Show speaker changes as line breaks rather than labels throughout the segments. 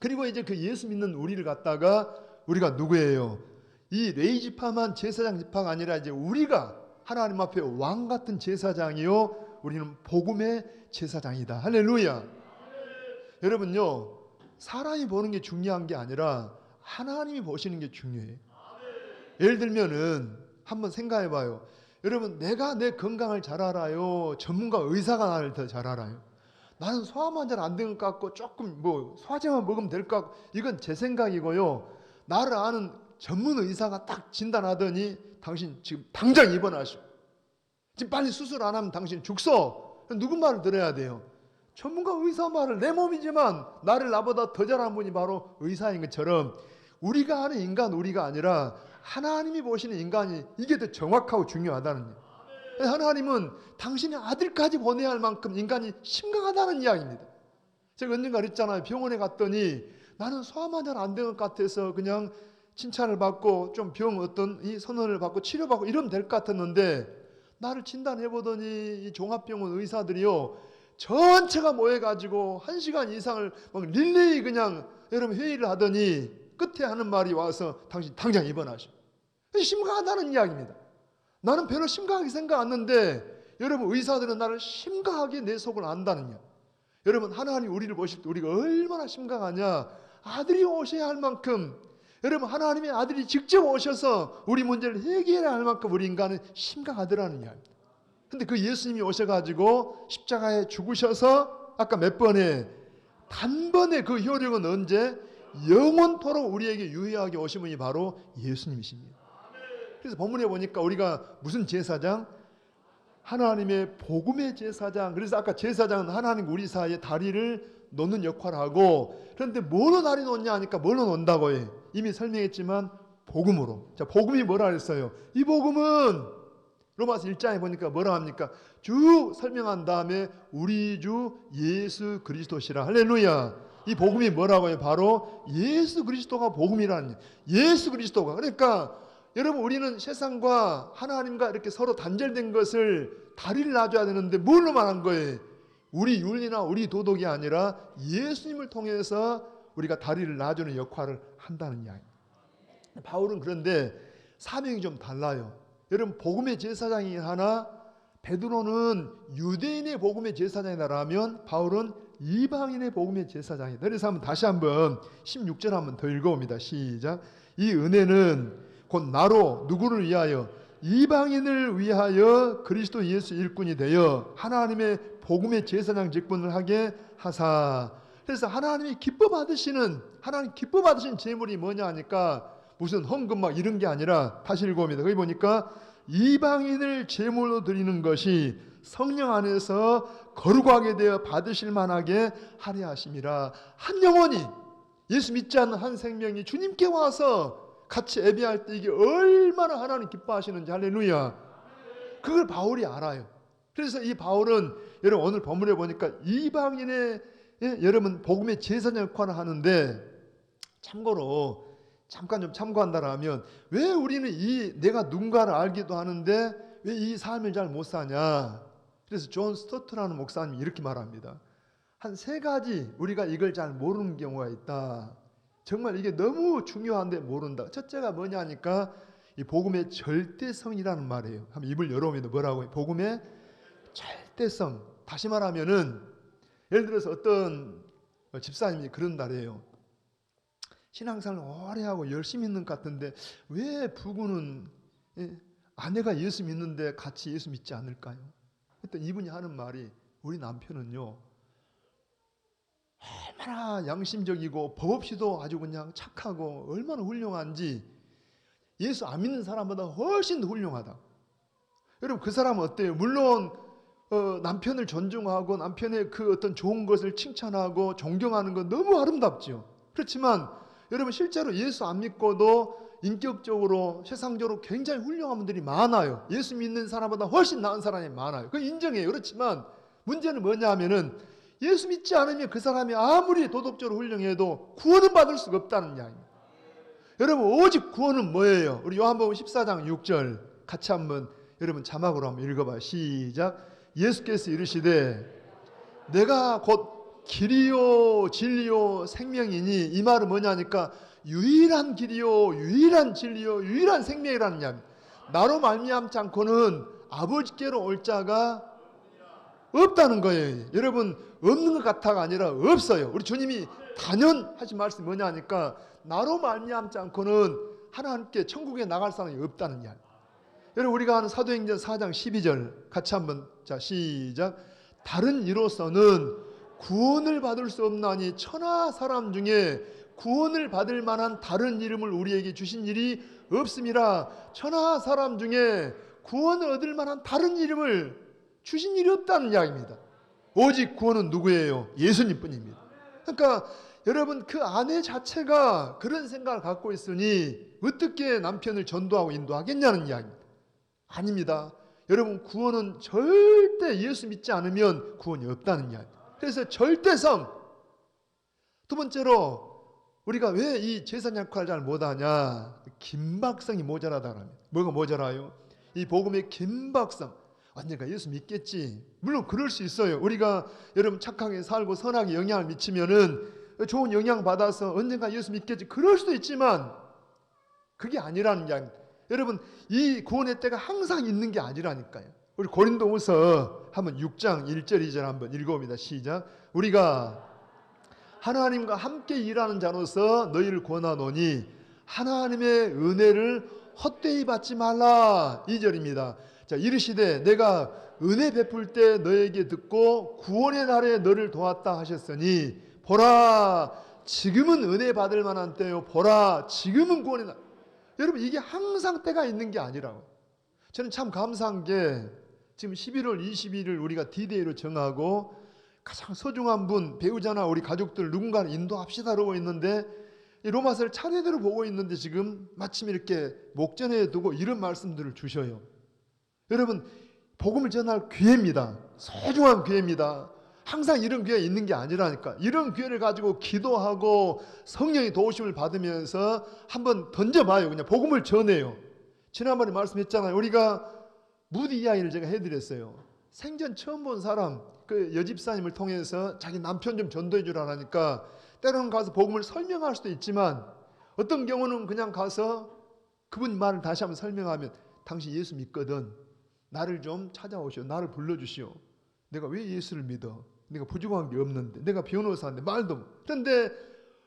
그리고 이제 그 예수 믿는 우리를 갖다가 우리가 누구예요? 이 레위 지파만 제사장 지파가 아니라 이제 우리가 하나님 앞에 왕 같은 제사장이요, 우리는 복음의 제사장이다. 할렐루야. 여러분요, 사람이 보는 게 중요한 게 아니라 하나님이 보시는 게 중요해요. 예를 들면은 한번 생각해 봐요. 여러분, 내가 내 건강을 잘 알아요? 전문가 의사가 나를 더 잘 알아요? 나는 소화만 잘 안 되는 것 같고 조금 소화제만 먹으면 될 것 같고, 이건 제 생각이고요. 나를 아는 전문 의사가 딱 진단하더니 당신 지금 당장 입원하시오. 지금 빨리 수술 안 하면 당신 죽소. 누구 말을 들어야 돼요? 전문가 의사 말을. 내 몸이지만 나를 나보다 더 잘하는 분이 바로 의사인 것처럼 우리가 아는 인간 우리가 아니라 하나님이 보시는 인간이 이게 더 정확하고 중요하다는 거예요. 하나님은 당신의 아들까지 보내야 할 만큼 인간이 심각하다는 이야기입니다. 제가 언젠가 그랬잖아요. 병원에 갔더니 나는 소화만 잘 안 되는 것 같아서 그냥 칭찬을 받고 좀 병 어떤 이 선언을 받고 치료받고 이러면 될 것 같았는데, 나를 진단해보더니 이 종합병원 의사들이요, 전체가 모여가지고 1시간 이상을 막 릴레이 그냥 여러분 회의를 하더니 끝에 하는 말이 와서 당신 당장 입원하셔. 심각하다는 이야기입니다. 나는 별로 심각하게 생각 안 했는데 여러분, 의사들은 나를 심각하게 내 속을 안다는 이야기. 여러분, 하나님 우리를 보실 때 우리가 얼마나 심각하냐. 아들이 오셔야 할 만큼, 여러분, 하나님의 아들이 직접 오셔서 우리 문제를 해결해야 할 만큼 우리 인간은 심각하더라는 이야기입니다. 근데 그 예수님이 오셔가지고 십자가에 죽으셔서 아까 몇 번에 단번에 그 효력은 언제? 영원토록 우리에게 유효하게 오신 분이 바로 예수님이십니다. 그래서 본문에 보니까 우리가 무슨 제사장? 하나님의 복음의 제사장. 그래서 아까 제사장은 하나님 우리 사이에 다리를 놓는 역할을 하고, 그런데 뭘로 다리 놓냐 하니까 뭘로 놓는다고 해? 이미 설명했지만 복음으로. 자, 복음이 뭐라 그랬어요? 이 복음은 로마서 1장에 보니까 뭐라 합니까? 쭉 설명한 다음에 우리 주 예수 그리스도시라. 할렐루야. 이 복음이 뭐라고 해요? 바로 예수 그리스도가 복음이라는 거예요. 예수 그리스도가. 그러니까 여러분, 우리는 세상과 하나님과 이렇게 서로 단절된 것을 다리를 놔줘야 되는데 뭘로만 한 거예요? 우리 윤리나 우리 도덕이 아니라 예수님을 통해서 우리가 다리를 놔주는 역할을 한다는 이야기. 바울은 그런데 사명이 좀 달라요. 여러분, 복음의 제사장이 하나, 베드로는 유대인의 복음의 제사장이라면 바울은 이방인의 복음의 제사장이다. 그래서 다시 한번 16절 한번 더 읽어봅니다. 시작. 이 은혜는 곧 나로 누구를 위하여? 이방인을 위하여 그리스도 예수 일꾼이 되어 하나님의 복음의 제사장 직분을 하게 하사. 그래서 하나님 기뻐 받으시는 제물이 뭐냐 하니까 무슨 헌금 막 이런 게 아니라, 다시 읽어봅니다. 거기 보니까 이방인을 제물로 드리는 것이 성령 안에서 거룩하게 되어 받으실 만하게 하려 하심이라. 한 영혼이, 예수 믿지 않는 한 생명이 주님께 와서 같이 예배할 때 이게 얼마나 하나님 기뻐하시는지. 할렐루야. 그걸 바울이 알아요. 그래서 이 바울은 여러분 오늘 본문에 보니까 이방인의 여러분 복음의 제사장 역할을 하는데, 참고로 잠깐 좀 참고한다라면 왜 우리는 내가 누군가를 알기도 하는데 왜 이 삶을 잘 못 사냐. 그래서 존 스토트라는 목사님이 이렇게 말합니다. 한 3가지 우리가 이걸 잘 모르는 경우가 있다. 정말 이게 너무 중요한데 모른다. 첫째가 뭐냐 하니까 이 복음의 절대성이라는 말이에요. 한번 입을 열어보면 뭐라고 해요? 복음의 절대성. 다시 말하면은 예를 들어서 어떤 집사님이 그런다래요. 신앙생활을 오래 하고 열심히 있는 것 같은데 왜 부부는 아내가 예수 믿는데 같이 예수 믿지 않을까요? 그때 이분이 하는 말이, 우리 남편은요 얼마나 양심적이고 법 없이도 아주 그냥 착하고 얼마나 훌륭한지 예수 안 믿는 사람보다 훨씬 더 훌륭하다. 여러분, 그 사람은 어때요? 물론 남편을 존중하고 남편의 그 어떤 좋은 것을 칭찬하고 존경하는 건 너무 아름답죠. 그렇지만 여러분, 실제로 예수 안 믿고도 인격적으로 세상적으로 굉장히 훌륭한 분들이 많아요. 예수 믿는 사람보다 훨씬 나은 사람이 많아요. 그건 인정해요. 그렇지만 문제는 뭐냐 하면은 예수 믿지 않으면 그 사람이 아무리 도덕적으로 훌륭해도 구원은 받을 수가 없다는 이야기입니다. 여러분, 오직 구원은 뭐예요? 우리 요한복음 14장 6절 같이 한번 여러분 자막으로 한번 읽어봐요. 시작. 예수께서 이르시되 내가 곧 길이요 진리요 생명이니, 이 말은 뭐냐니까 유일한 길이요 유일한 진리요 유일한 생명이라는 이야기. 나로 말미암지 않고는 아버지께로 올 자가 없다는 거예요. 여러분, 없는 것 같아가 아니라 없어요. 우리 주님이 단연하신 말씀이 뭐냐니까 나로 말미암지 않고는 하나님께 천국에 나갈 사람이 없다는 이야기. 여러분, 우리가 하는 사도행전 4장 12절 같이 한번, 자 시작. 다른 이로서는 구원을 받을 수 없나니 천하 사람 중에 구원을 받을 만한 다른 이름을 우리에게 주신 일이 없음이라. 천하 사람 중에 구원을 얻을 만한 다른 이름을 주신 일이 없다는 이야기입니다. 오직 구원은 누구예요? 예수님 뿐입니다. 그러니까 여러분, 그 아내 자체가 그런 생각을 갖고 있으니 어떻게 남편을 전도하고 인도하겠냐는 이야기입니다. 아닙니다. 여러분, 구원은 절대 예수 믿지 않으면 구원이 없다는 이야기. 그래서 절대성. 두 번째로 우리가 왜 이 제사장 역할을 잘 못하냐? 긴박성이 모자라다 합니다. 뭐가 모자라요? 이 복음의 긴박성. 언젠가 예수 믿겠지. 물론 그럴 수 있어요. 우리가 여러분 착하게 살고 선하게 영향을 미치면은 좋은 영향 받아서 언젠가 예수 믿겠지. 그럴 수도 있지만 그게 아니라는 이야기입니다. 여러분, 이 구원의 때가 항상 있는 게 아니라니까요. 우리 고린도후서 한번 6장 1절 2절 한번 읽어봅니다. 시작. 우리가 하나님과 함께 일하는 자로서 너희를 권하노니 하나님의 은혜를 헛되이 받지 말라. 2절입니다. 자, 이르시되 내가 은혜 베풀 때 너에게 듣고 구원의 날에 너를 도왔다 하셨으니 보라 지금은 은혜 받을 만한 때요, 보라 지금은 구원의 날. 여러분, 이게 항상 때가 있는 게 아니라고. 저는 참 감사한 게 지금 11월 20일을 우리가 D-Day로 정하고 가장 소중한 분, 배우자나 우리 가족들 누군가를 인도합시다 그러고 있는데 이 로마서를 차례대로 보고 있는데 지금 마침 이렇게 목전에 두고 이런 말씀들을 주셔요. 여러분, 복음을 전할 기회입니다. 소중한 기회입니다. 항상 이런 기회가 있는 게 아니라니까. 이런 기회를 가지고 기도하고 성령의 도우심을 받으면서 한번 던져봐요. 그냥 복음을 전해요. 지난번에 말씀했잖아요. 우리가 무디 이야기를 제가 해드렸어요. 생전 처음 본 사람, 그 여집사님을 통해서 자기 남편 좀 전도해 주라니까 때로는 가서 복음을 설명할 수도 있지만 어떤 경우는 그냥 가서 그분 말을 다시 한번 설명하면 당신 예수 믿거든. 나를 좀 찾아오시오. 나를 불러주시오. 내가 왜 예수를 믿어? 내가 부족한 게 없는데, 내가 변호사인데 말도. 그런데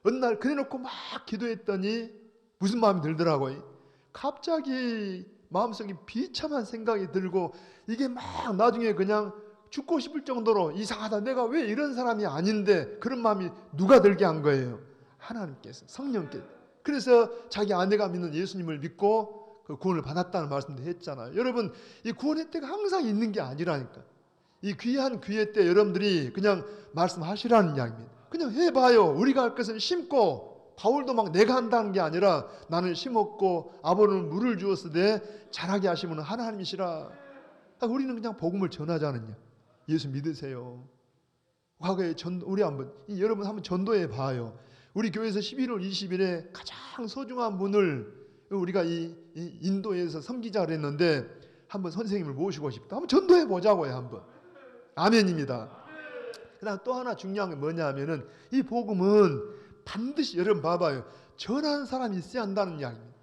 어느 날 그래놓고 막 기도했더니 무슨 마음이 들더라고요. 갑자기 마음속에 비참한 생각이 들고 이게 막 나중에 그냥 죽고 싶을 정도로 이상하다. 내가 왜 이런 사람이 아닌데, 그런 마음이 누가 들게 한 거예요? 하나님께서, 성령께서. 그래서 자기 아내가 믿는 예수님을 믿고 그 구원을 받았다는 말씀도 했잖아요. 여러분, 이 구원의 때가 항상 있는 게 아니라니까. 이 귀한 기회 때 여러분들이 그냥 말씀하시라는 이야기입니다. 그냥 해봐요. 우리가 할 것은 심고, 바울도 막 내가 한다는 게 아니라 나는 심었고 아버지는 물을 주었으되 자라게 하시면 하나님이시라. 우리는 그냥 복음을 전하자는, 예수 믿으세요. 과거에 우리 여러분 한번 전도해 봐요. 우리 교회에서 11월 20일에 가장 소중한 분을 우리가 이 인도에서 섬기자를 했는데 한번 선생님을 모시고 싶다. 한번 전도해 보자고요. 한번. 아멘입니다. 그다음 또 하나 중요한 게 뭐냐면은 이 복음은 반드시, 여러분 봐봐요, 전하는 사람이 있어야 한다는 이야기입니다.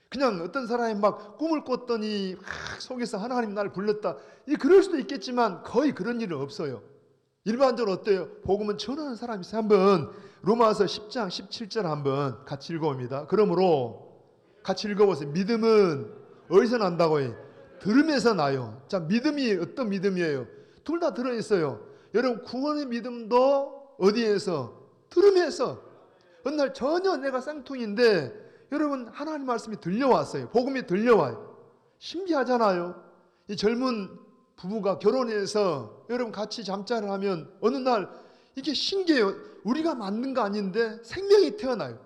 그냥 어떤 사람이 막 꿈을 꿨더니 막 속에서 하나님 나를 불렀다, 그럴 수도 있겠지만 거의 그런 일은 없어요. 일반적으로 어때요? 복음은 전하는 사람이 있어요. 한번 로마서 10장 17절 한번 같이 읽어봅니다. 그러므로 같이 읽어보세요. 믿음은 어디서 난다고요? 들음에서 나요. 자, 믿음이 어떤 믿음이에요? 둘 다 들어있어요. 여러분, 구원의 믿음도 어디에서? 들음에서. 어느 날 전혀 내가 쌍둥이인데 여러분, 하나님 말씀이 들려왔어요. 복음이 들려와요. 신기하잖아요. 이 젊은 부부가 결혼해서 여러분 같이 잠자를 하면 어느 날 이게 신기해요. 우리가 맞는 거 아닌데 생명이 태어나요.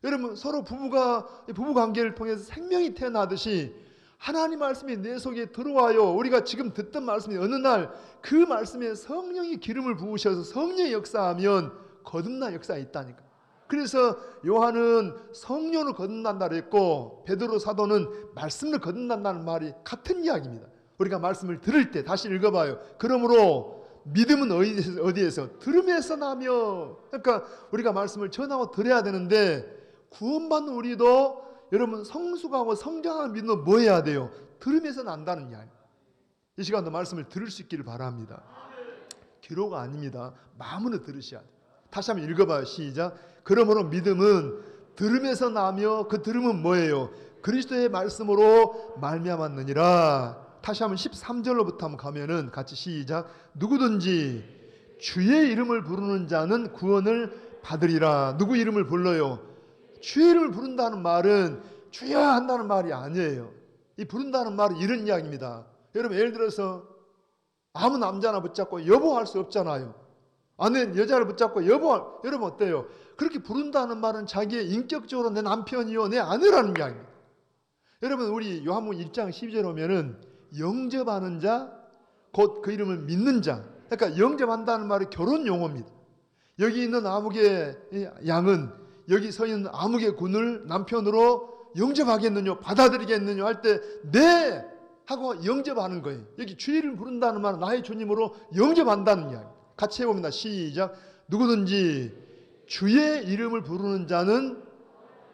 여러분, 서로 부부관계를 통해서 생명이 태어나듯이 하나님 말씀이 내 속에 들어와요. 우리가 지금 듣던 말씀이 어느 날 그 말씀에 성령이 기름을 부으셔서 성령이 역사하면 거듭난 역사가 있다니까. 그래서 요한은 성령을 거듭난다 그랬고 베드로 사도는 말씀을 거듭난다는 말이 같은 이야기입니다. 우리가 말씀을 들을 때 다시 읽어봐요. 그러므로 믿음은 어디에서? 들음에서 나며. 그러니까 우리가 말씀을 전하고 들어야 되는데 구원받는 우리도 여러분 성숙하고 성장하는 믿음은 뭐 해야 돼요? 들음에서 난다는 이야기. 이 시간도 말씀을 들을 수 있기를 바랍니다. 귀로가 아닙니다. 마음으로 들으셔야 돼요. 다시 한번 읽어봐요. 시작. 그러므로 믿음은 들음에서 나며 그 들음은 뭐예요? 그리스도의 말씀으로 말미암았느니라. 다시 한번 13절로부터 한번 가면은 같이 시작. 누구든지 주의 이름을 부르는 자는 구원을 받으리라. 누구 이름을 불러요? 주의 이름을 부른다는 말은 주여 한다는 말이 아니에요. 이 부른다는 말은 이런 이야기입니다. 여러분 예를 들어서 아무 남자나 붙잡고 여보할 수 없잖아요. 아는 여자를 붙잡고 여보, 여러분 어때요? 그렇게 부른다는 말은 자기의 인격적으로 내 남편이요 내 아내라는 이야기입니다. 여러분 우리 요한복음 1장 12절 오면은 영접하는 자, 곧 그 이름을 믿는 자. 그러니까 영접한다는 말이 결혼 용어입니다. 여기 있는 아무개 양은 여기 서 있는 아무개 군을 남편으로 영접하겠느냐 받아들이겠느냐 할 때 네 하고 영접하는 거예요. 여기 주의 이름을 부른다는 말은 나의 주님으로 영접한다는 이야기. 같이 해봅니다. 시작. 누구든지 주의 이름을 부르는 자는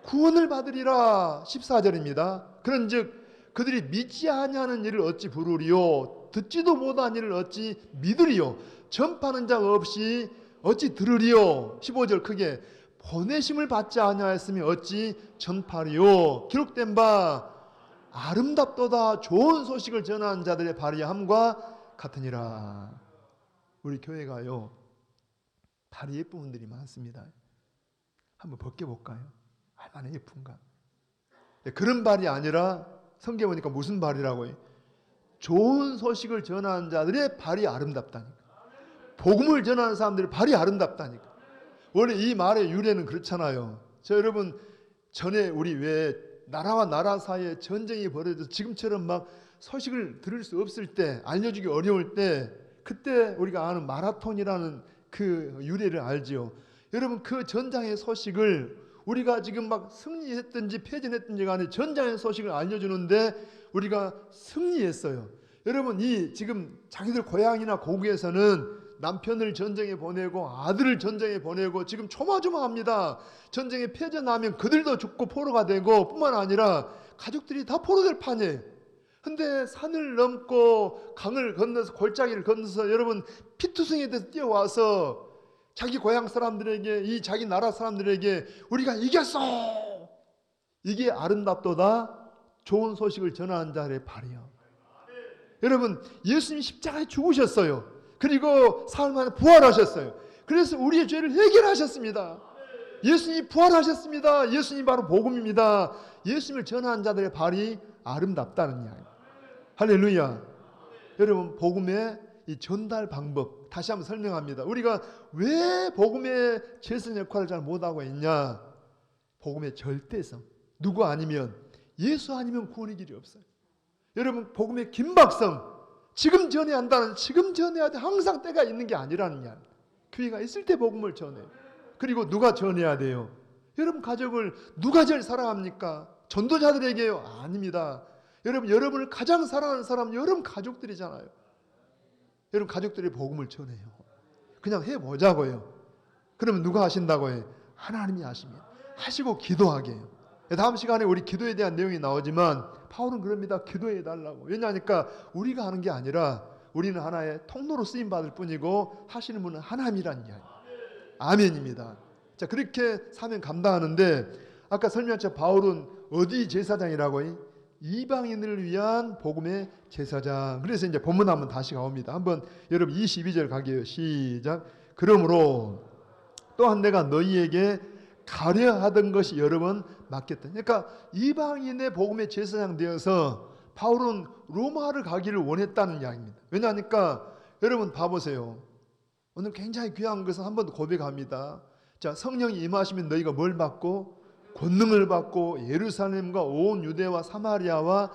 구원을 받으리라. 14절입니다. 그런즉 그들이 믿지 아니하는 일을 어찌 부르리요? 듣지도 못한 일을 어찌 믿으리요? 전파하는 자가 없이 어찌 들으리요? 15절 크게 보내심을 받지 아니하였으면 어찌 전파리요? 기록된 바 아름답도다 좋은 소식을 전하는 자들의 발이함과 같으니라. 우리 교회가요 발이 예쁜 분들이 많습니다. 한번 벗겨볼까요? 얼마나 예쁜가. 그런 발이 아니라 성경에 보니까 무슨 발이라고 해요? 좋은 소식을 전하는 자들의 발이 아름답다니까. 복음을 전하는 사람들의 발이 아름답다니까. 원래 이 말의 유래는 그렇잖아요. 저 여러분 전에 우리 왜 나라와 나라 사이에 전쟁이 벌어져서 지금처럼 막 소식을 들을 수 없을 때 알려주기 어려울 때 그때 우리가 아는 마라톤이라는 그 유래를 알지요. 여러분 그 전장의 소식을 우리가 지금 막 승리했든지 패전했든지 간에 전장의 소식을 알려주는데 우리가 승리했어요. 여러분 이 지금 자기들 고향이나 고국에서는 남편을 전쟁에 보내고 아들을 전쟁에 보내고 지금 조마조마합니다. 전쟁에 패전하면 그들도 죽고 포로가 되고 뿐만 아니라 가족들이 다 포로될 판이에요. 근데 산을 넘고 강을 건너서 골짜기를 건너서 여러분 피투성이에 대해서 뛰어와서 자기 고향 사람들에게 이 자기 나라 사람들에게 우리가 이겼어. 이게 아름답도다 좋은 소식을 전하는 자의 발이요. 여러분 예수님이 십자가에 죽으셨어요. 그리고 사흘 만에 부활하셨어요. 그래서 우리의 죄를 해결하셨습니다. 예수님이 부활하셨습니다. 예수님이 바로 복음입니다. 예수님을 전하는 자들의 발이 아름답다는 이야기. 할렐루야. 여러분 복음의 이 전달 방법 다시 한번 설명합니다. 우리가 왜 복음의 최선 역할을 잘 못하고 있냐? 복음의 절대성. 누구 아니면 예수 아니면 구원의 길이 없어요. 여러분 복음의 긴박성. 지금 전해야 한다는 지금 전해야 돼. 항상 때가 있는 게 아니라는 이야기. 기회가 있을 때 복음을 전해요. 그리고 누가 전해야 돼요? 여러분 가족을 누가 제일 사랑합니까? 전도자들에게요? 아닙니다. 여러분을 가장 사랑하는 사람은 여러분 가족들이잖아요. 여러분 가족들이 복음을 전해요. 그냥 해보자고요. 그러면 누가 하신다고 해요? 하나님이 하십니다. 하시고 기도하게 해요. 다음 시간에 우리 기도에 대한 내용이 나오지만 바울은 그럽니다. 기도해 달라고. 왜냐하니까 우리가 하는 게 아니라 우리는 하나의 통로로 쓰임 받을 뿐이고 하시는 분은 하나님이라는 이야기. 아멘입니다. 자 그렇게 사명 감당하는데 아까 설명한 처럼 바울은 어디 제사장이라고 해요? 이방인을 위한 복음의 제사장. 그래서 이제 본문 한번 다시 가옵니다. 한번 여러분 22절 가게요. 시작. 그러므로 또한 내가 너희에게 가려 하던 것이 여러 번 맡겼다. 그러니까 이방인의 복음의 제사장 되어서 바울은 로마를 가기를 원했다는 이야기입니다. 왜냐하니까 여러분 봐보세요. 오늘 굉장히 귀한 것은 한 번 더 고백합니다. 자 성령이 임하시면 너희가 뭘 받고? 권능을 받고 예루살렘과 온 유대와 사마리아와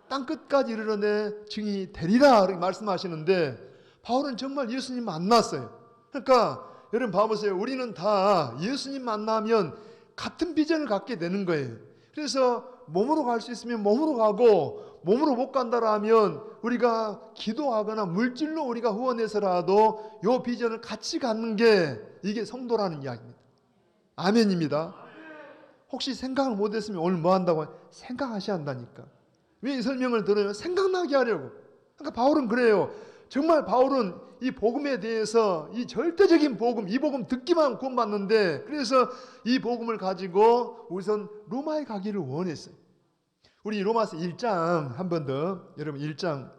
땅끝까지 이르러내 증인이 되리라 이렇게 말씀하시는데 바울은 정말 예수님 만났어요. 그러니까 여러분 봐보세요. 우리는 다 예수님 만나면 같은 비전을 갖게 되는 거예요. 그래서 몸으로 갈 수 있으면 몸으로 가고 몸으로 못 간다라면 우리가 기도하거나 물질로 우리가 후원해서라도 요 비전을 같이 갖는 게 이게 성도라는 이야기입니다. 아멘입니다. 혹시 생각을 못했으면 오늘 뭐 한다고? 생각하셔야 한다니까. 왜 이 설명을 들어요? 생각나게 하려고. 그러니까 바울은 그래요. 정말 바울은 이 복음에 대해서 이 절대적인 복음, 이 복음 듣기만 구원받는데, 그래서 이 복음을 가지고 우선 로마에 가기를 원했어요. 우리 로마서 1장 한 번 더, 여러분 1장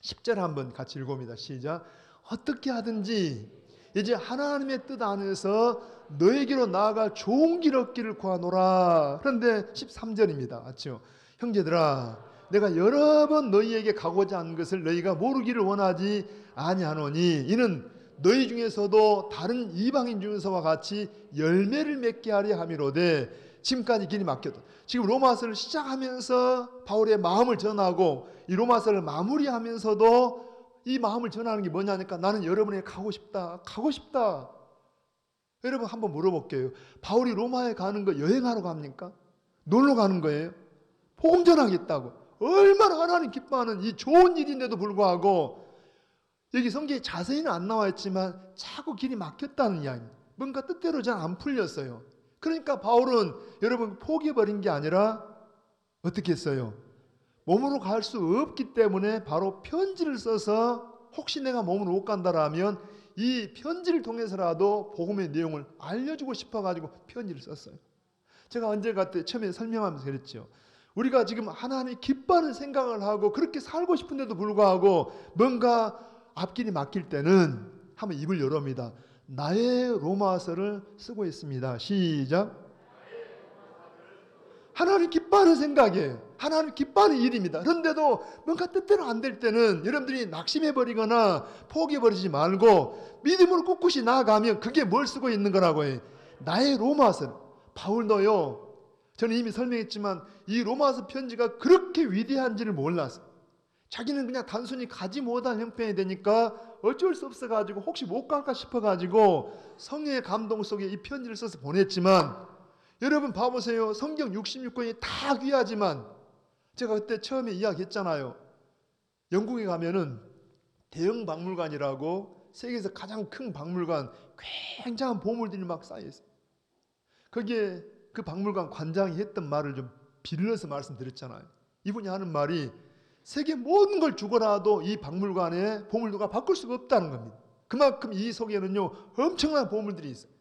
10절 한번 같이 읽어봅니다. 시작. 어떻게 하든지 이제 하나님의 뜻 안에서 너에게로 나아가 좋은 길 얻기를 구하노라. 그런데 13절입니다. 맞죠? 형제들아, 내가 여러 번 너희에게 가고자 하는 것을 너희가 모르기를 원하지 아니하노니 이는 너희 중에서도 다른 이방인 중에서와 같이 열매를 맺게 하려 함이로되 지금까지 길이 막혔다. 지금 로마서를 시작하면서 바울의 마음을 전하고 이 로마서를 마무리하면서도 이 마음을 전하는 게 뭐냐니까 나는 여러분에게 가고 싶다. 가고 싶다. 여러분 한번 물어볼게요. 바울이 로마에 가는 거 여행하러 갑니까? 놀러 가는 거예요? 복음 전하겠다고. 얼마나 하나님 기뻐하는 이 좋은 일인데도 불구하고 여기 성경에 자세히는 안 나와 있지만 자꾸 길이 막혔다는 이야기입니다. 뭔가 뜻대로 잘 안 풀렸어요. 그러니까 바울은 여러분 포기해버린 게 아니라 어떻게 했어요? 몸으로 갈 수 없기 때문에 바로 편지를 써서 혹시 내가 몸으로 못 간다라면 이 편지를 통해서라도 복음의 내용을 알려주고 싶어가지고 편지를 썼어요. 제가 언제 그때 처음에 설명하면서 그랬죠. 우리가 지금 하나님이 기뻐하는 생각을 하고 그렇게 살고 싶은데도 불구하고 뭔가 앞길이 막힐 때는 한번 입을 열어봅니다. 나의 로마서를 쓰고 있습니다. 시작. 하나님 기뻐하는 생각이에요. 하나님 기뻐하는 일입니다. 그런데도 뭔가 뜻대로 안 될 때는 여러분들이 낙심해버리거나 포기해버리지 말고 믿음으로 꿋꿋이 나아가면 그게 뭘 쓰고 있는 거라고 해요. 나의 로마서. 바울도요. 저는 이미 설명했지만 이 로마서 편지가 그렇게 위대한지를 몰랐어요. 자기는 그냥 단순히 가지 못한 형편이 되니까 어쩔 수 없어가지고 혹시 못 갈까 싶어가지고 성령의 감동 속에 이 편지를 써서 보냈지만 여러분 봐보세요. 성경 66권이 다 귀하지만 제가 그때 처음에 이야기했잖아요. 영국에 가면은 대형 박물관이라고 세계에서 가장 큰 박물관 굉장한 보물들이 막 쌓여있어요. 거기에 그 박물관 관장이 했던 말을 좀 빌려서 말씀드렸잖아요. 이분이 하는 말이 세계 모든 걸 주고라도 이 박물관의 보물도가 바꿀 수가 없다는 겁니다. 그만큼 이 속에는요 엄청난 보물들이 있어요.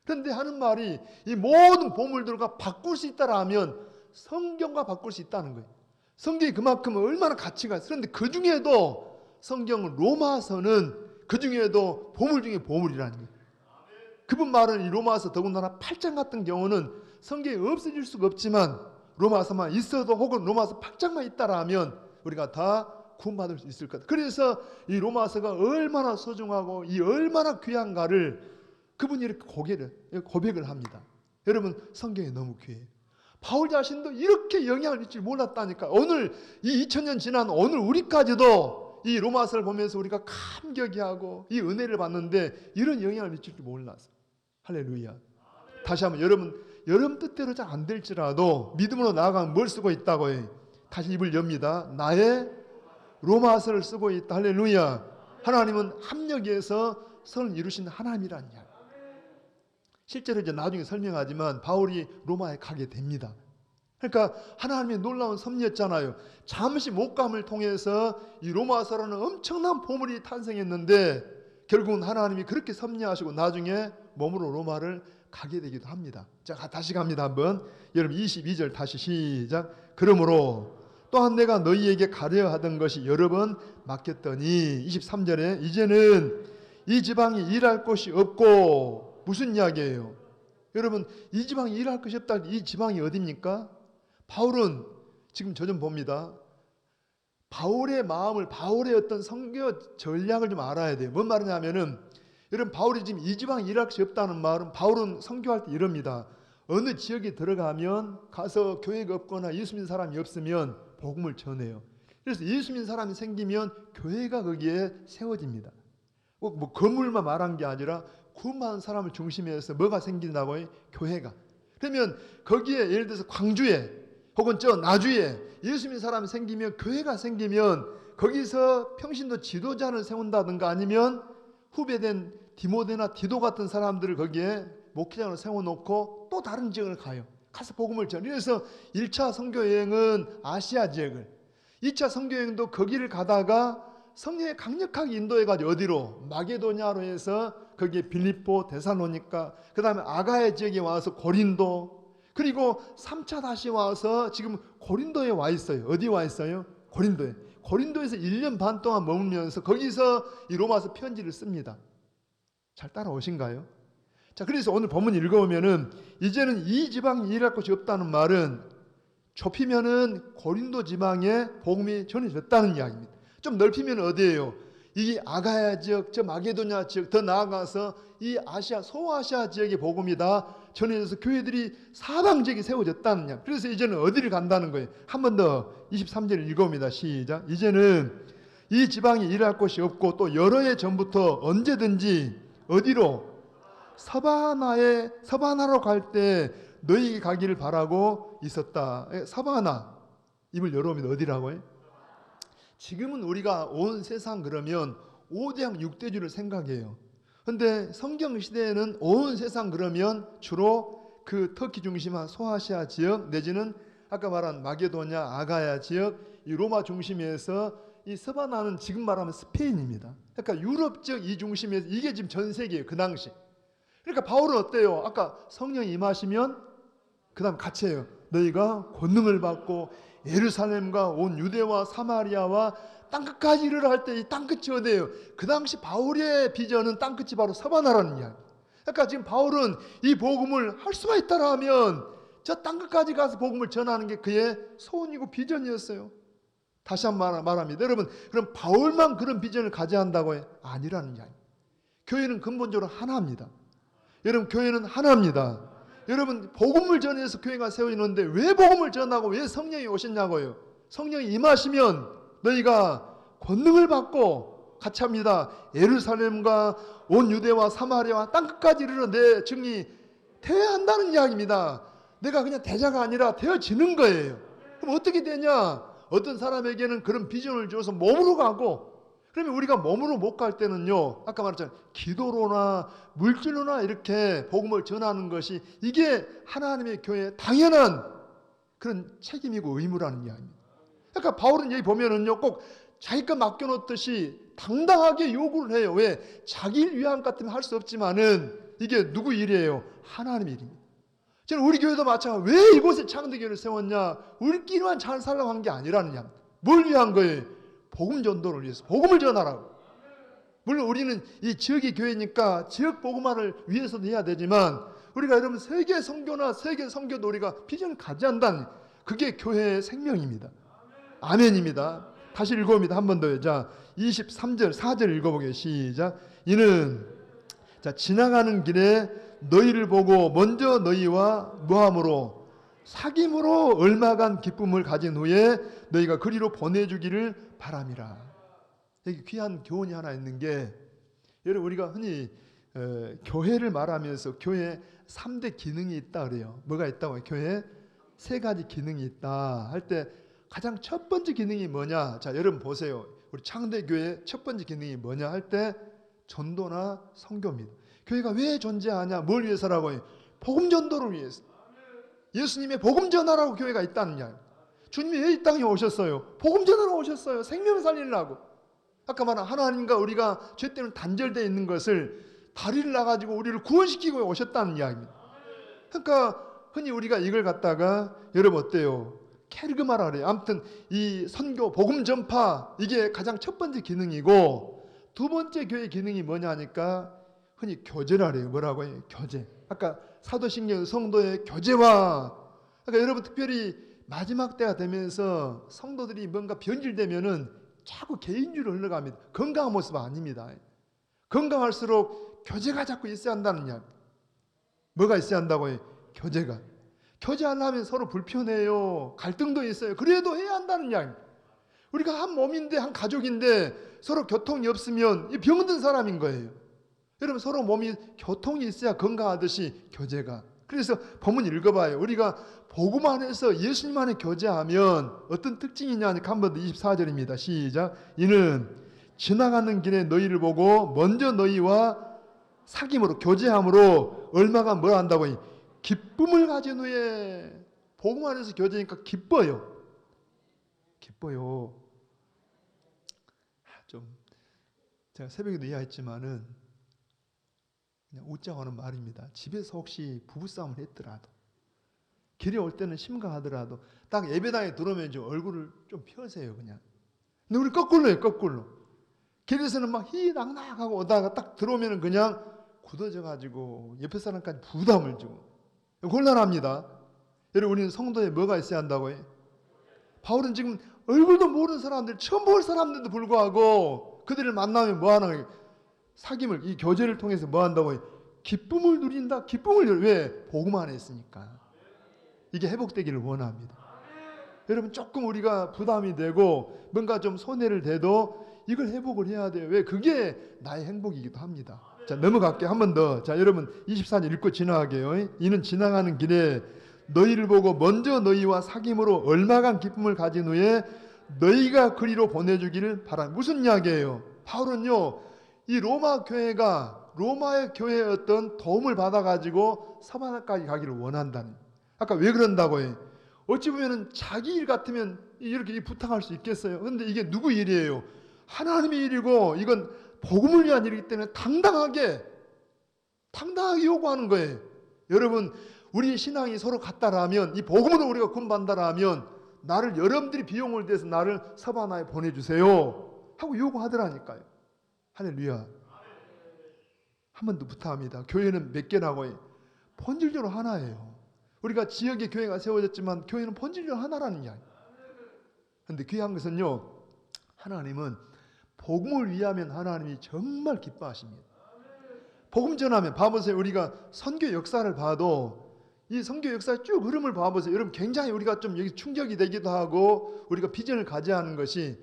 그런데 하는 말이 이 모든 보물들과 바꿀 수 있다라 하면 성경과 바꿀 수 있다는 거예요. 성경이 그만큼 얼마나 가치가 있어요. 그런데 그 중에도 성경 로마서는 그 중에도 보물 중에 보물이라는 거예요. 그분 말은 이 로마서 더군다나 8장 같은 경우는 성경에 없어질 수가 없지만 로마서만 있어도 혹은 로마서 8장만 있다라 하면 우리가 다 구원받을 수 있을 것. 그래서 이 로마서가 얼마나 소중하고 이 얼마나 귀한가를 그분이 이렇게 고백을 합니다. 여러분 성경이 너무 귀해요. 바울 자신도 이렇게 영향을 미칠 줄 몰랐다니까. 오늘 이 2000년 지난 오늘 우리까지도 이 로마서를 보면서 우리가 감격이 하고 이 은혜를 받는데 이런 영향을 미칠 줄 몰랐어. 할렐루야. 다시 한번 여러분 뜻대로 잘 안 될지라도 믿음으로 나아가면 뭘 쓰고 있다고 해. 다시 입을 엽니다. 나의 로마서를 쓰고 있다. 할렐루야. 하나님은 합력에서 선을 이루신 하나님이란 이야기. 실제로 이제 나중에 설명하지만 바울이 로마에 가게 됩니다. 그러니까 하나님의 놀라운 섭리였잖아요. 잠시 목감을 통해서 이 로마서라는 엄청난 보물이 탄생했는데 결국은 하나님이 그렇게 섭리하시고 나중에 몸으로 로마를 가게 되기도 합니다. 자, 다시 갑니다. 한번. 여러분 22절 다시 시작. 그러므로 또한 내가 너희에게 가려 하던 것이 여러 번 막혔더니 23절에 이제는 이 지방이 일할 곳이 없고 무슨 이야기예요? 여러분 이 지방이 일할 것이 없다. 이 지방이 어디입니까? 바울은 지금 저 좀 봅니다. 바울의 마음을 바울의 어떤 선교 전략을 좀 알아야 돼요. 뭔 말이냐면은 여러분 바울이 지금 이 지방이 일할 것이 없다는 말은 바울은 선교할 때 이럽니다. 어느 지역에 들어가면 가서 교회가 없거나 예수 믿는 사람이 없으면 복음을 전해요. 그래서 예수 믿는 사람이 생기면 교회가 거기에 세워집니다. 뭐 건물만 말한 게 아니라 구원받은 사람을 중심에 해서 뭐가 생긴다고 해요? 교회가. 그러면 거기에 예를 들어서 광주에 혹은 저 나주에 예수 믿는 사람이 생기면, 교회가 생기면 거기서 평신도 지도자를 세운다든가 아니면 후배된 디모데나 디도 같은 사람들을 거기에 목회장으로 세워놓고 또 다른 지역을 가요. 가서 복음을 전해. 그래서 1차 선교여행은 아시아 지역을, 2차 선교여행도 거기를 가다가 성령이 강력하게 인도해가지고 어디로? 마게도냐로 해서 거기에 빌립보, 데살로니가, 그 다음에 아가야 지역에 와서 고린도, 그리고 3차 다시 와서 지금 고린도에 와 있어요. 어디 와 있어요? 고린도에. 고린도에서 1년 반 동안 머물면서 거기서 이 로마서 편지를 씁니다. 잘 따라오신가요? 자, 그래서 오늘 본문 읽어보면은 이제는 이 지방이 일할 곳이 없다는 말은 좁히면은 고린도 지방에 복음이 전해졌다는 이야기입니다. 좀 넓히면 어디예요? 이 아가야 지역, 저 마게도냐 지역, 더 나아가서 이 아시아, 소아시아 지역의 복음이 다 전해져서 교회들이 사방 지역에 세워졌다는 이야기. 그래서 이제는 어디를 간다는 거예요? 한 번 더 23절을 읽어봅니다. 시작. 이제는 이 지방이 일할 곳이 없고 또 여러 해 전부터 언제든지 어디로? 서바나로 갈 때 너희에게 가기를 바라고 있었다. 서바나, 입을 열어보면 어디라고요? 지금은 우리가 온 세상 그러면 5대양 6대주를 생각해요. 근데 성경 시대에는 온 세상 그러면 주로 그 터키 중심한 소아시아 지역 내지는 아까 말한 마게도냐, 아가야 지역, 이 로마 중심에서 이 서바나는 지금 말하면 스페인입니다. 그러니까 유럽 지역 이 중심에서 이게 지금 전 세계예요. 그 당시. 그러니까 바울은 어때요? 아까 성령이 임하시면 그 다음 같이 해요. 너희가 권능을 받고 예루살렘과 온 유대와 사마리아와 땅끝까지 이르러 할 때 이 땅끝이 어디예요? 그 당시 바울의 비전은 땅끝이 바로 서바나라는 이야기. 그러니까 지금 바울은 이 복음을 할 수만 있다라 하면 저 땅끝까지 가서 복음을 전하는 게 그의 소원이고 비전이었어요. 다시 한번 말합니다. 여러분, 그럼 바울만 그런 비전을 가져야 한다고 해요? 아니라는 이야기. 교회는 근본적으로 하나입니다. 여러분, 교회는 하나입니다. 여러분, 복음을 전해서 교회가 세워지는데 왜 복음을 전하고 왜 성령이 오셨냐고요? 성령이 임하시면 너희가 권능을 받고 같이 합니다. 예루살렘과 온 유대와 사마리아와 땅끝까지 이르러 내 증이 되어야 한다는 이야기입니다. 내가 그냥 대자가 아니라 되어지는 거예요. 그럼 어떻게 되냐? 어떤 사람에게는 그런 비전을 줘서 몸으로 가고, 그러면 우리가 몸으로 못 갈 때는요, 아까 말했잖아요, 기도로나 물질로나 이렇게 복음을 전하는 것이 이게 하나님의 교회의 당연한 그런 책임이고 의무라는 이야기입니다. 그러니까 바울은 여기 보면은요, 꼭 자기 것 맡겨놓듯이 당당하게 요구를 해요. 왜? 자기 일 위함 같으면 할 수 없지만은 이게 누구 일이에요? 하나님의 일입니다. 저는 우리 교회도 마찬가지로 왜 이곳에 창대교회를 세웠냐? 우리끼리만 잘 살라고 한 게 아니라는 이야기입니다. 뭘 위한 거예요? 복음 전도를 위해서, 복음을 전하라고. 물론 우리는 이 지역의 교회니까 지역 복음화를 위해서도 해야 되지만 우리가 여러분 세계 선교나 세계 선교도 우리가 비전을 가져한다는 그게 교회의 생명입니다. 아멘입니다. 다시 읽어봅니다. 한 번 더요. 자, 23절 4절 읽어보게. 시작. 이는 자, 지나가는 길에 너희를 보고 먼저 너희와 뭐함으로 사귐으로 얼마간 기쁨을 가진 후에 너희가 그리로 보내주기를 바람이라. 여기 귀한 교훈이 하나 있는 게, 여러분 우리가 흔히 교회를 말하면서 교회에 3대 기능이 있다 그래요. 뭐가 있다고 해요? 교회에 3가지 기능이 있다 할 때 가장 첫 번째 기능이 뭐냐? 자, 여러분 보세요. 우리 창대교회 첫 번째 기능이 뭐냐 할 때 전도나 선교입니다. 교회가 왜 존재하냐? 뭘 위해서라고 해요? 복음 전도를 위해서. 예수님의 복음 전하라고 교회가 있다는 이야기. 주님이 왜 이 땅에 오셨어요? 복음 전하러 오셨어요. 생명 살리려고. 아까 말한 하나님과 우리가 죄 때문에 단절되어 있는 것을 다리를 놔가지고 우리를 구원시키고 오셨다는 이야기입니다. 그러니까 흔히 우리가 이걸 갖다가 여러분 어때요? 캐르그마라 그래요. 아무튼 이 선교, 복음 전파 이게 가장 첫 번째 기능이고, 두 번째 교회 기능이 뭐냐 하니까 흔히 교제라 그래요. 뭐라고 해요? 교제. 아까 사도신경 성도의 교제와, 그러니까 여러분 특별히 마지막 때가 되면서 성도들이 뭔가 변질되면은 자꾸 개인주의로 흘러갑니다. 건강한 모습 아닙니다. 건강할수록 교제가 자꾸 있어야 한다는 이야기. 뭐가 있어야 한다고 해요? 교제가. 교제하려면 서로 불편해요. 갈등도 있어요. 그래도 해야 한다는 이야기. 우리가 한 몸인데 한 가족인데 서로 교통이 없으면 병든 사람인 거예요. 여러분 서로 몸이 교통이 있어야 건강하듯이 교제가. 그래서 본문 읽어봐요. 우리가 복음 안에서 예수님 안에 교제하면 어떤 특징이냐 하니까 한 번 더 24절입니다. 시작. 이는 지나가는 길에 너희를 보고 먼저 너희와 사귐으로 교제함으로 얼마가 뭘 한다고 기쁨을 가진 후에 복음 안에서 교제니까 기뻐요. 기뻐요. 좀 제가 새벽에도 이야기했지만은 그냥 웃자고 하는 말입니다. 집에서 혹시 부부싸움을 했더라도 길에 올 때는 심각하더라도 딱 예배당에 들어오면 좀 얼굴을 좀 펴세요 그냥. 근데 우리 거꾸로예요. 거꾸로. 길에서는 막 희낙낙하고 오다가 딱 들어오면 그냥 굳어져가지고 옆에 사람까지 부담을 주고 곤란합니다. 여러분 우리는 성도에 뭐가 있어야 한다고요? 바울은 지금 얼굴도 모르는 사람들, 처음 볼 사람들도 불구하고 그들을 만나면 뭐 하는 거예요? 사귐을, 이 교제를 통해서 뭐 한다고요? 기쁨을 누린다. 기쁨을 왜? 복음 안에 있으니까. 이게 회복되기를 원합니다. 여러분 조금 우리가 부담이 되고 뭔가 좀 손해를 대도 이걸 회복을 해야 돼요. 왜? 그게 나의 행복이기도 합니다. 자, 넘어갈게요. 한 번 더. 자, 여러분 24절 읽고 지나가게요. 이는 지나가는 길에 너희를 보고 먼저 너희와 사귐으로 얼마간 기쁨을 가진 후에 너희가 그리로 보내주기를 바랍니다. 무슨 이야기예요? 바울은요, 이 로마 교회가 로마의 교회의 어떤 도움을 받아가지고 서바나까지 가기를 원한다는. 아까 왜 그런다고요? 어찌 보면은 자기 일 같으면 이렇게 부탁할 수 있겠어요. 그런데 이게 누구 일이에요? 하나님의 일이고 이건 복음을 위한 일이기 때문에 당당하게 요구하는 거예요. 여러분 우리 신앙이 서로 같다라면 이 복음으로 우리가 구원받는다라면 나를 여러분들이 비용을 대서 나를 서바나에 보내주세요 하고 요구하더라니까요. 할렐루야. 한 번 더 부탁합니다. 교회는 몇 개라고 해요? 본질적으로 하나예요. 우리가 지역에 교회가 세워졌지만 교회는 본질적으로 하나라는 이야기. 그런데 귀한 것은요, 하나님은 복음을 위하면 하나님이 정말 기뻐하십니다. 복음 전하면 봐보세요. 우리가 선교 역사를 봐도 이 선교 역사의 쭉 흐름을 봐보세요. 여러분 굉장히 우리가 좀 여기 충격이 되기도 하고 우리가 비전을 가져야 하는 것이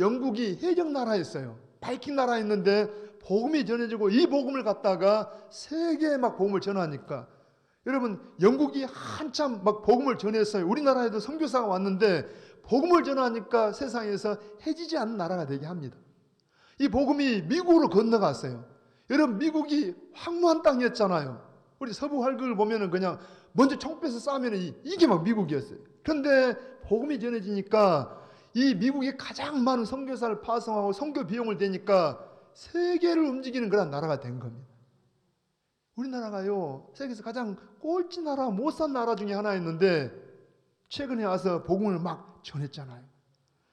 영국이 해적 나라였어요. 바이킹 나라였는데 복음이 전해지고 이 복음을 갖다가 세계에 막 복음을 전하니까 여러분 영국이 한참 막 복음을 전했어요. 우리나라에도 선교사가 왔는데 복음을 전하니까 세상에서 해지지 않는 나라가 되게 합니다. 이 복음이 미국으로 건너갔어요. 여러분 미국이 황무한 땅이었잖아요. 우리 서부 활극을 보면은 그냥 먼저 총 빼서 싸우면 이게 막 미국이었어요. 그런데 복음이 전해지니까 이 미국이 가장 많은 선교사를 파송하고 선교 비용을 대니까 세계를 움직이는 그런 나라가 된 겁니다. 우리나라가요 세계에서 가장 꼴찌 나라, 못 산 나라 중에 하나였는데 최근에 와서 복음을 막 전했잖아요.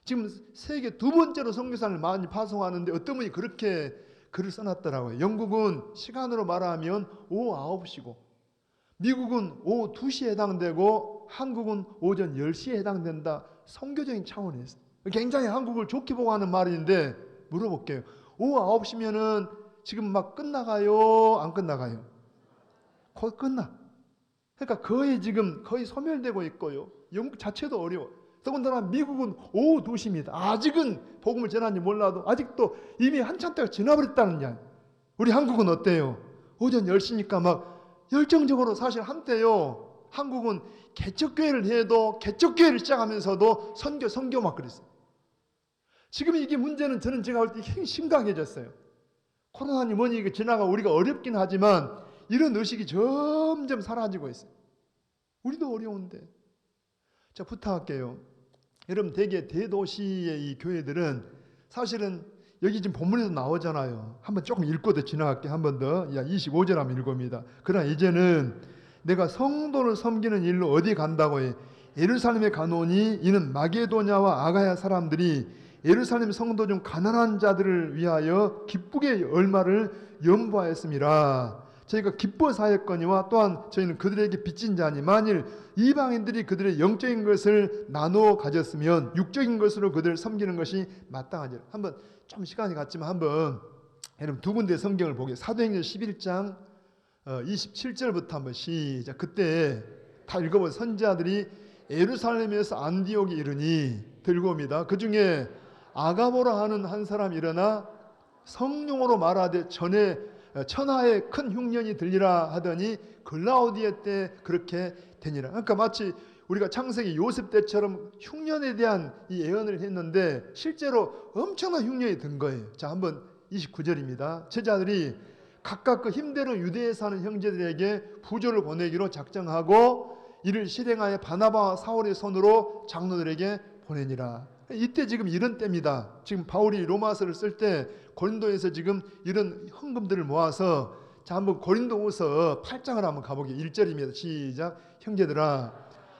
지금 세계 두 번째로 선교사를 많이 파송하는데 어떤 분이 그렇게 글을 써놨더라고요. 영국은 시간으로 말하면 오후 9시고 미국은 오후 2시에 해당되고 한국은 오전 10시에 해당된다. 선교적인 차원에서 굉장히 한국을 좋게 보고 하는 말인데 물어볼게요. 오후 9시면은 지금 막 끝나가요? 안 끝나가요? 곧 끝나. 그러니까 거의 소멸되고 있고요. 영국 자체도 어려워. 더군다나 미국은 오후 2시입니다. 아직은 복음을 전하는지 몰라도 아직도 이미 한참 때가 지나버렸다는 이야기. 우리 한국은 어때요? 오전 10시니까 막 열정적으로 사실 한때요. 한국은 개척교회를 해도 개척교회를 시작하면서도 선교 막 그랬어요. 지금 이게 문제는 저는 제가 볼 때 심각해졌어요. 코로나니 뭐니 이게 지나가 우리가 어렵긴 하지만 이런 의식이 점점 사라지고 있어요. 우리도 어려운데. 자, 부탁할게요. 여러분 대개 대도시의 이 교회들은 사실은 여기 지금 본문에도 나오잖아요. 한번 조금 읽고도 지나갈게. 한 번 더. 25절 한번 읽어봅니다. 그러나 이제는 내가 성도를 섬기는 일로 어디 간다고 해. 예루살렘에 가노니 이는 마게도냐와 아가야 사람들이 예루살렘 성도 중 가난한 자들을 위하여 기쁘게 얼마를 연보하였음이라. 저희가 기뻐 사였거니와 또한 저희는 그들에게 빚진 자니 만일 이방인들이 그들의 영적인 것을 나누어 가졌으면 육적인 것으로 그들을 섬기는 것이 마땅하니라. 한번 좀 시간이 갔지만 한번 여러분 두 군데 성경을 보게. 사도행전 11장 27절부터 한번 시작. 그때 다 읽어본 선지자들이 예루살렘에서 안디옥에 이르니 들고 옵니다. 그 중에 아가보라 하는 한 사람이 일어나 성령으로 말하되 전에 천하의 큰 흉년이 들리라 하더니 글라우디에 때 그렇게 되니라. 그러니까 마치 우리가 창세기 요셉 때처럼 흉년에 대한 이 예언을 했는데 실제로 엄청난 흉년이 든 거예요. 자, 한번 29절입니다. 제자들이 각각 그 힘대로 유대에 사는 형제들에게 부조를 보내기로 작정하고 이를 실행하여 바나바와 사울의 손으로 장로들에게 보내니라. 이때 지금 이런 때입니다. 지금 바울이 로마서를 쓸 때 고린도에서 지금 이런 헌금들을 모아서, 자, 한번 고린도후서 8장을 한번 가보게. 1절입니다. 시작. 형제들아,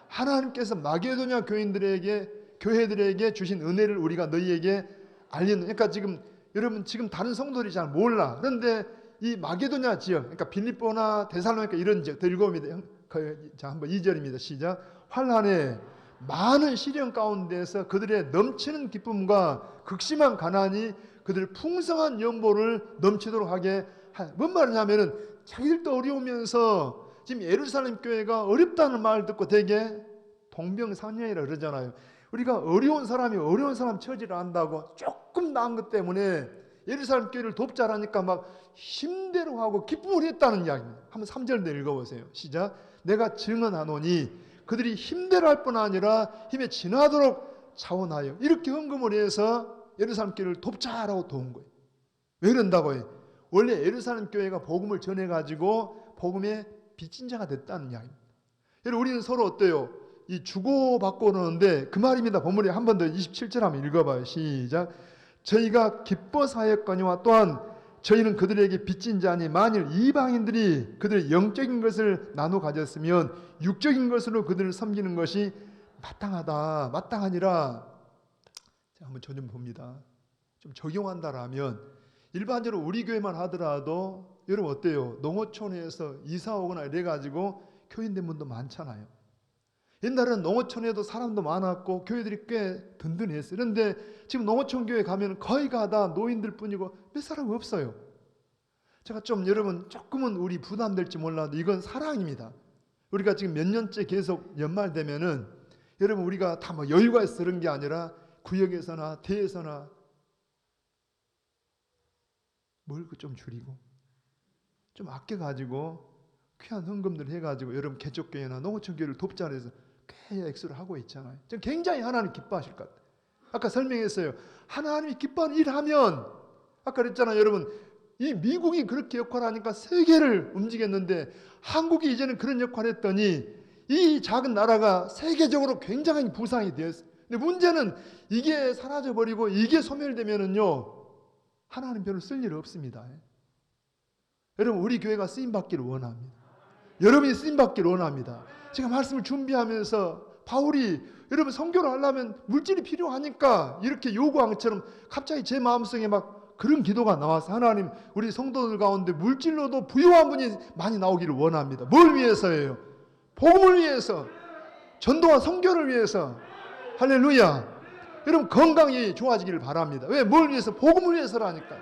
하나님께서 마게도냐 교회들에게 주신 은혜를 우리가 너희에게 알리는. 그러니까 지금 여러분 지금 다른 성도들이 잘 몰라. 그런데 이 마게도냐 지역, 그러니까 빌립보나 데살로니가 이런 지역, 더 읽어봅니다. 자, 한번 2절입니다. 시작. 환난에 많은 시련 가운데서 그들의 넘치는 기쁨과 극심한 가난이 그들의 풍성한 연보를 넘치도록 하게 뭔 말이냐면은 자기들도 어려우면서 지금 예루살렘 교회가 어렵다는 말을 듣고 되게 동병상련이라 그러잖아요. 우리가 어려운 사람이 어려운 사람 처지를 안다고 조금 나은 것 때문에 예루살렘 교회를 돕자라니까 막 힘대로 하고 기쁨을 했다는 이야기입니다. 한번 3절 읽어보세요. 시작. 내가 증언하노니 그들이 힘대로 할 뿐 아니라 힘에 지나도록 자원하여 이렇게 헌금을 해서 예루살렘 교회를 돕자라고 도운 거예요. 왜 그런다고요? 원래 예루살렘 교회가 복음을 전해가지고 복음의 빚진 자가 됐다는 이야기입니다. 여러분, 우리는 서로 어때요? 이 주고받고 그러는데 그 말입니다. 본문에 한 번 더 27절 한번 읽어봐요. 시작. 저희가 기뻐서 하였거니와 또한 저희는 그들에게 빚진 자니 만일 이방인들이 그들의 영적인 것을 나눠 가졌으면 육적인 것으로 그들을 섬기는 것이 마땅하다. 마땅하니라. 자, 한번 저 좀 봅니다. 좀 적용한다라면 일반적으로 우리 교회만 하더라도 여러분 어때요? 농어촌에서 이사 오거나 이래가지고 교인된 분도 많잖아요. 옛날에는 농어촌에도 사람도 많았고 교회들이 꽤 든든했어요. 그런데 지금 농어촌 교회 가면 거의 다 노인들 뿐이고 몇 사람 없어요. 제가 좀 여러분 조금은 우리 부담될지 몰라도 이건 사랑입니다. 우리가 지금 몇 년째 계속 연말 되면은 여러분 우리가 다 뭐 여유가 있어 그런 게 아니라 구역에서나 대에서나 뭘 좀 줄이고 좀 아껴가지고 귀한 헌금들 해가지고 여러분 개척교회나 농어촌 교회를 돕자 해서 꽤 액수를 하고 있잖아요. 좀 굉장히 하나님 기뻐하실 것 같아요. 아까 설명했어요. 하나님이 기뻐하는 일하면 아까 그랬잖아요. 여러분 이 미국이 그렇게 역할하니까 세계를 움직였는데 한국이 이제는 그런 역할을 했더니 이 작은 나라가 세계적으로 굉장히 부상이 되었어요. 근데 문제는 이게 사라져버리고 이게 소멸되면은요 하나님 별로 쓸 일 없습니다. 여러분 우리 교회가 쓰임받기를 원합니다. 여러분이 쓰임받기를 원합니다. 제가 말씀을 준비하면서 바울이 여러분 선교를 하려면 물질이 필요하니까 이렇게 요구한 것처럼 갑자기 제 마음속에 막 그런 기도가 나와서 하나님 우리 성도들 가운데 물질로도 부유한 분이 많이 나오기를 원합니다. 뭘 위해서예요? 복음을 위해서, 전도와 선교를 위해서. 할렐루야. 여러분 건강이 좋아지기를 바랍니다. 왜? 뭘 위해서? 복음을 위해서라니까.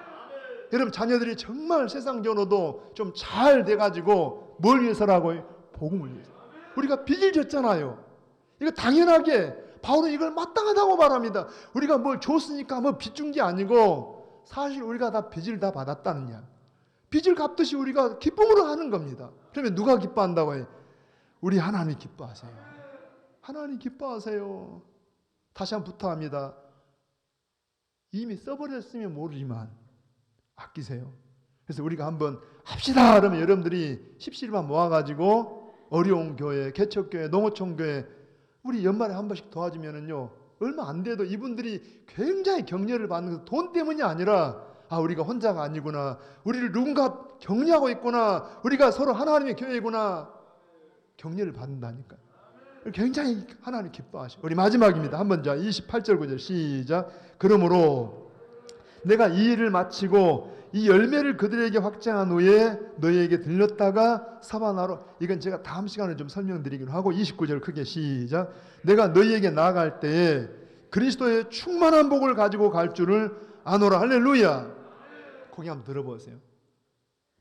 여러분 자녀들이 정말 세상적으로도 좀 잘 돼가지고 뭘 위해서라고요? 복음을 위해서. 우리가 빚을 졌잖아요. 이거 당연하게 바울은 이걸 마땅하다고 말합니다. 우리가 뭘 줬으니까 뭐 빚 준 게 아니고 사실 우리가 다 빚을 다 받았다는 이야기. 빚을 갚듯이 우리가 기쁨으로 하는 겁니다. 그러면 누가 기뻐한다고 해요? 우리 하나님 기뻐하세요. 하나님 기뻐하세요. 다시 한번 부탁합니다. 이미 써버렸으면 모르지만 아끼세요. 그래서 우리가 한번 합시다. 그러면 여러분들이 십시일반 모아가지고 어려운 교회, 개척교회, 농어촌교회 우리 연말에 한 번씩 도와주면은요 얼마 안 돼도 이분들이 굉장히 격려를 받는 것은 돈 때문이 아니라 아 우리가 혼자가 아니구나, 우리를 누군가 격려하고 있구나, 우리가 서로 하나님의 교회구나 격려를 받는다니까. 굉장히 하나님 기뻐하시고. 우리 마지막입니다. 한번 자 28절 9절 시작. 그러므로 내가 이 일을 마치고 이 열매를 그들에게 확장한 후에 너희에게 들렸다가 사바나로, 이건 제가 다음 시간에 좀 설명드리기로 하고 29절 크게 시작. 내가 너희에게 나아갈 때에 그리스도의 충만한 복을 가지고 갈 줄을 아노라. 할렐루야. 거기 한번 들어보세요.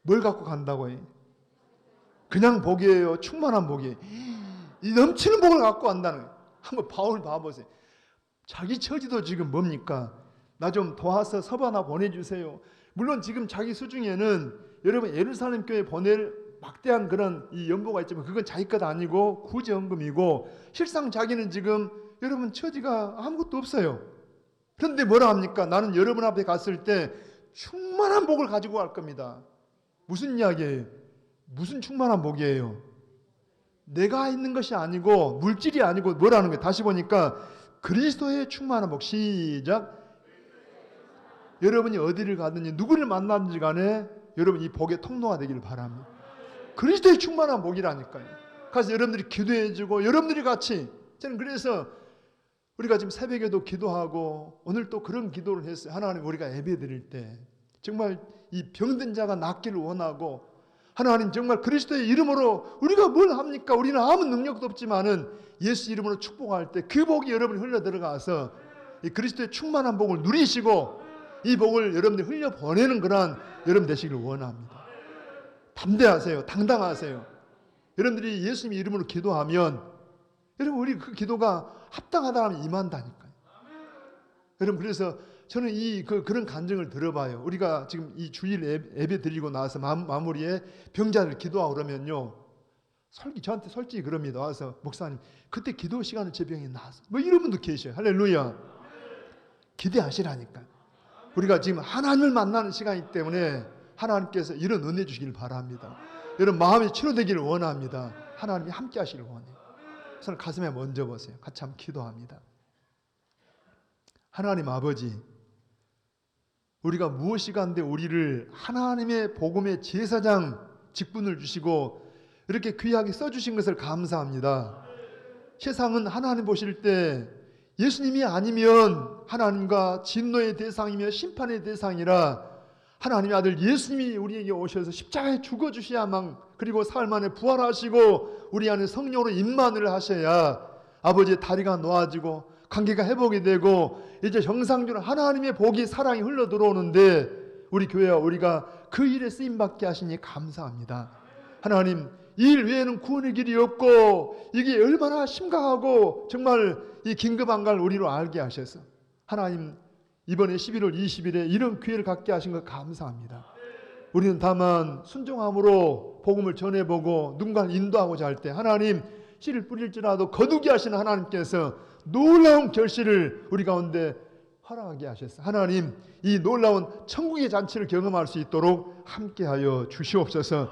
뭘 갖고 간다고 해? 그냥 복이에요? 충만한 복이에요? 이 넘치는 복을 갖고 간다는 거예요. 한번 바울 봐보세요. 자기 처지도 지금 뭡니까? 나 좀 도와서 서바나 보내주세요. 물론 지금 자기 수중에는 여러분 예루살렘 교회 보낼 막대한 그런 이 연보가 있지만 그건 자기 것 아니고 구제헌금이고 실상 자기는 지금 여러분 처지가 아무것도 없어요. 그런데 뭐라 합니까? 나는 여러분 앞에 갔을 때 충만한 복을 가지고 갈 겁니다. 무슨 이야기예요? 무슨 충만한 복이에요? 내가 있는 것이 아니고 물질이 아니고 뭐라는 거예요? 다시 보니까 그리스도의 충만한 복. 시작. 여러분이 어디를 가든지 누구를 만나든지 간에 여러분 이 복의 통로가 되기를 바랍니다. 그리스도의 충만한 복이라니까요. 그래서 여러분들이 기도해주고 여러분들이 같이 저는 그래서 우리가 지금 새벽에도 기도하고 오늘 또 그런 기도를 했어요. 하나님 우리가 예배 드릴 때 정말 이 병든 자가 낫기를 원하고 하나님 정말 그리스도의 이름으로 우리가 뭘 합니까? 우리는 아무 능력도 없지만은 예수 이름으로 축복할 때 그 복이 여러분이 흘러 들어가서 이 그리스도의 충만한 복을 누리시고 이 복을 여러분들이 흘려 보내는 그러한 여러분 되시기를 원합니다. 담대하세요. 당당하세요. 여러분들이 예수님의 이름으로 기도하면 여러분 우리 그 기도가 합당하다 하면 임한다니까요. 여러분 그래서 저는 그런 간증을 들어봐요. 우리가 지금 이 주일 예배 드리고 나서 마무리에 병자를 기도하고 그러면요. 저한테 솔직히 그럽니다. 와서 목사님 그때 기도 시간에 제 병이 나았어. 뭐 이런 분도 계셔요. 할렐루야. 기대하시라니까. 우리가 지금 하나님을 만나는 시간이기 때문에 하나님께서 이런 은혜 주시길 바랍니다. 여러분 마음이 치료되기를 원합니다. 하나님이 함께 하시길 원해요. 손을 가슴에 먼저 보세요. 같이 한번 기도합니다. 하나님 아버지, 우리가 무엇이 간데 우리를 하나님의 복음의 제사장 직분을 주시고 이렇게 귀하게 써주신 것을 감사합니다. 세상은 하나님 보실 때 예수님이 아니면 하나님과 진노의 대상이며 심판의 대상이라 하나님의 아들 예수님이 우리에게 오셔서 십자가에 죽어주셔야만 그리고 사흘 만에 부활하시고 우리 안에 성령으로 임만을 하셔야 아버지의 다리가 놓아지고 관계가 회복이 되고 이제 정상적으로 하나님의 복이 사랑이 흘러 들어오는데 우리 교회와 우리가 그 일에 쓰임받게 하시니 감사합니다. 하나님 이 일 외에는 구원의 길이 없고 이게 얼마나 심각하고 정말 이 긴급한 걸 우리로 알게 하셔서 하나님 이번에 11월 20일에 이런 기회를 갖게 하신 것 감사합니다. 우리는 다만 순종함으로 복음을 전해보고 누군가를 인도하고자 할 때 하나님 씨를 뿌릴지라도 거두게 하시는 하나님께서 놀라운 결실을 우리 가운데 허락하게 하셨어. 하나님 이 놀라운 천국의 잔치를 경험할 수 있도록 함께하여 주시옵소서.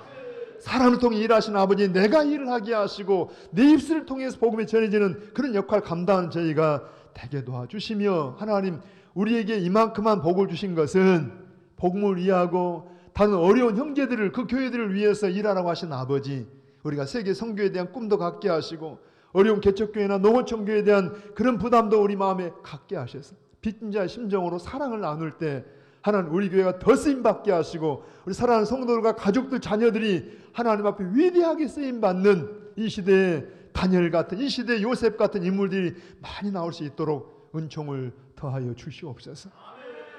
사람을 통해 일하시는 아버지 내가 일을 하게 하시고 내 입술을 통해서 복음이 전해지는 그런 역할을 감당하는 저희가 되게 도와주시며 하나님 우리에게 이만큼만 복을 주신 것은 복음을 위하고 다른 어려운 형제들을 그 교회들을 위해서 일하라고 하신 아버지 우리가 세계 선교에 대한 꿈도 갖게 하시고 어려운 개척교회나 농어촌교회에 대한 그런 부담도 우리 마음에 갖게 하셔서 빚진 자의 심정으로 사랑을 나눌 때 하나님 우리 교회가 더 쓰임받게 하시고 우리 사랑하는 성도들과 가족들 자녀들이 하나님 앞에 위대하게 쓰임받는 이 시대에 다니엘 같은 이 시대에 요셉 같은 인물들이 많이 나올 수 있도록 은총을 더하여 주시옵소서.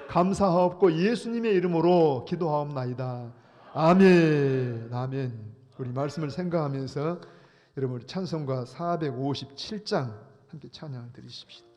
감사하옵고 예수님의 이름으로 기도하옵나이다. 아멘. 아멘. 우리 말씀을 생각하면서 여러분 찬송가 457장 함께 찬양을 드리십시오.